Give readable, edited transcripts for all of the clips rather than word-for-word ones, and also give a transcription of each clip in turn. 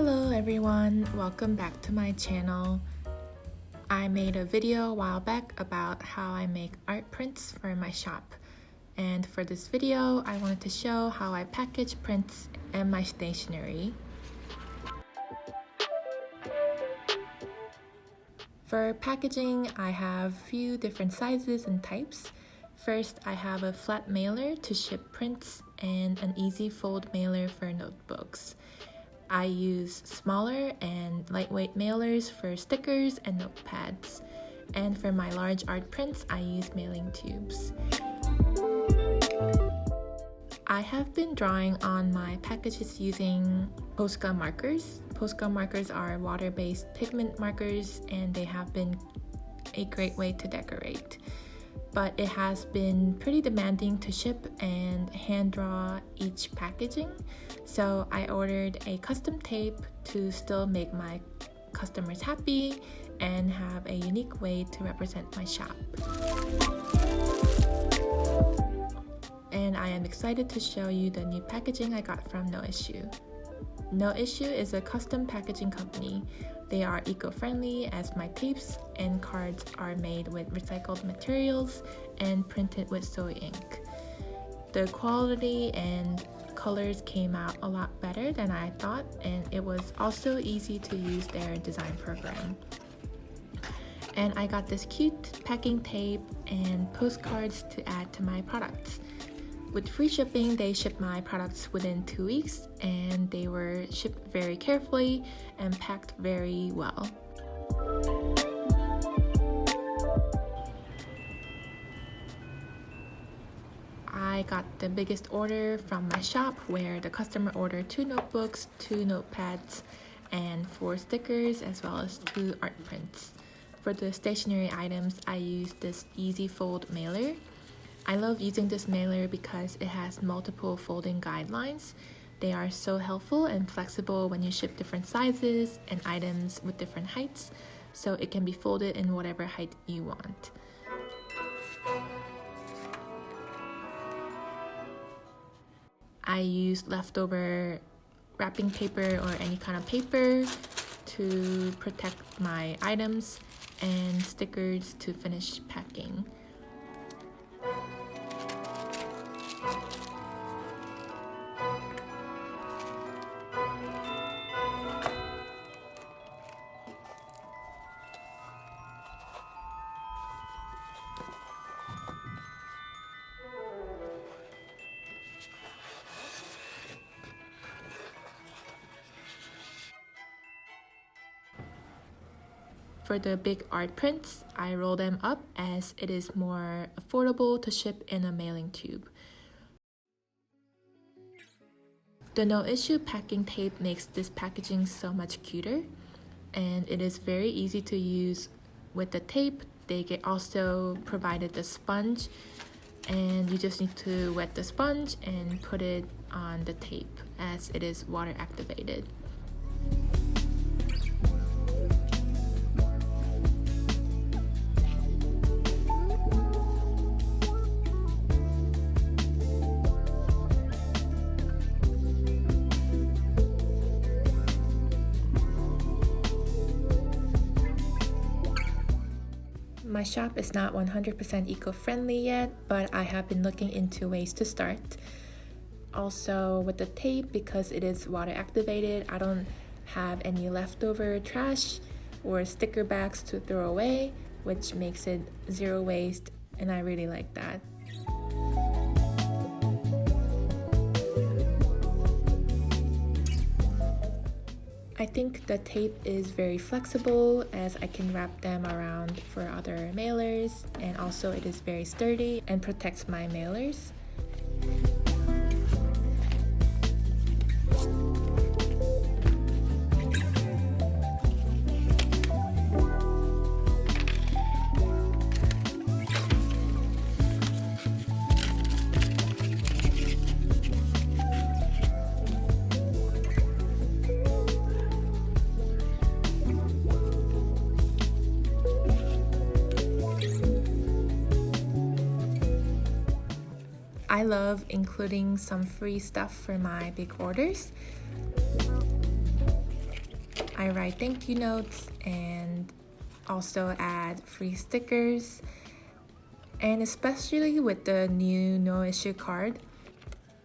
Hello everyone, welcome back to my channel. I made a video a while back about how I make art prints for my shop. And for this video, I wanted to show how I package prints and my stationery. For packaging, I have a few different sizes and types. First, I have a flat mailer to ship prints and an easy fold mailer for notebooks. I use smaller and lightweight mailers for stickers and notepads. And for my large art prints, I use mailing tubes. I have been drawing on my packages using Posca markers. Posca markers are water-based pigment markers and they have been a great way to decorate. But it has been pretty demanding to ship and hand draw each packaging. So I ordered a custom tape to still make my customers happy and have a unique way to represent my shop. And I am excited to show you the new packaging I got from No Issue. No Issue is a custom packaging company. They are eco-friendly as my tapes and cards are made with recycled materials and printed with soy ink. The quality and colors came out a lot better than I thought, and it was also easy to use their design program. And I got this cute packing tape and postcards to add to my products. With free shipping, they shipped my products within 2 weeks and they were shipped very carefully and packed very well. I got the biggest order from my shop where the customer ordered 2 notebooks, 2 notepads, and 4 stickers as well as 2 art prints. For the stationery items, I used this easy fold mailer. I love using this mailer because it has multiple folding guidelines. They are so helpful and flexible when you ship different sizes and items with different heights, so it can be folded in whatever height you want. I used leftover wrapping paper or any kind of paper to protect my items and stickers to finish packing. For the big art prints, I roll them up as it is more affordable to ship in a mailing tube. The No Issue packing tape makes this packaging so much cuter, and it is very easy to use. With the tape, they also provided the sponge, and you just need to wet the sponge and put it on the tape as it is water activated. My shop is not 100% eco-friendly yet, but I have been looking into ways to start. Also with the tape, because it is water activated, I don't have any leftover trash or sticker bags to throw away, which makes it zero waste, and I really like that. I think the tape is very flexible as I can wrap them around for other mailers, and also it is very sturdy and protects my mailers. I love including some free stuff for my big orders. I write thank you notes and also add free stickers. And especially with the new no issue card,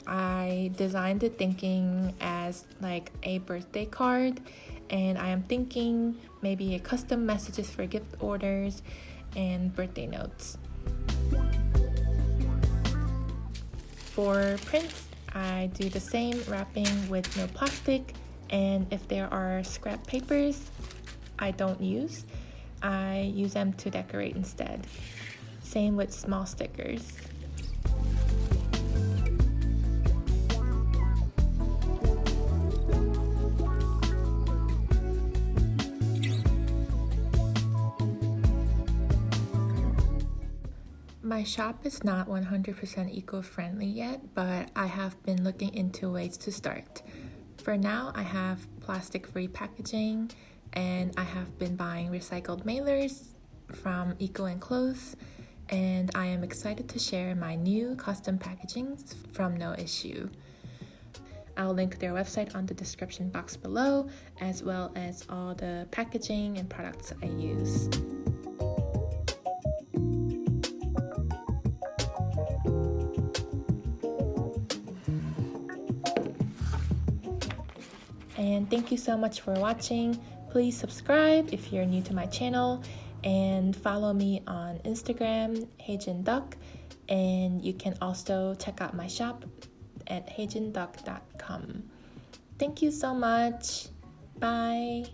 I designed it thinking as like a birthday card, and I am thinking maybe a custom messages for gift orders and birthday notes. For prints, I do the same wrapping with no plastic, and if there are scrap papers I don't use, I use them to decorate instead. Same with small stickers. My shop is not 100% eco-friendly yet, but I have been looking into ways to start. For now, I have plastic-free packaging, and I have been buying recycled mailers from Eco and Clothes, and I am excited to share my new custom packagings from No Issue. I'll link their website on the description box below, as well as all the packaging and products I use. And thank you so much for watching. Please subscribe if you're new to my channel, and follow me on Instagram, haejinduck, and you can also check out my shop at haejinduck.com. Thank you so much. Bye.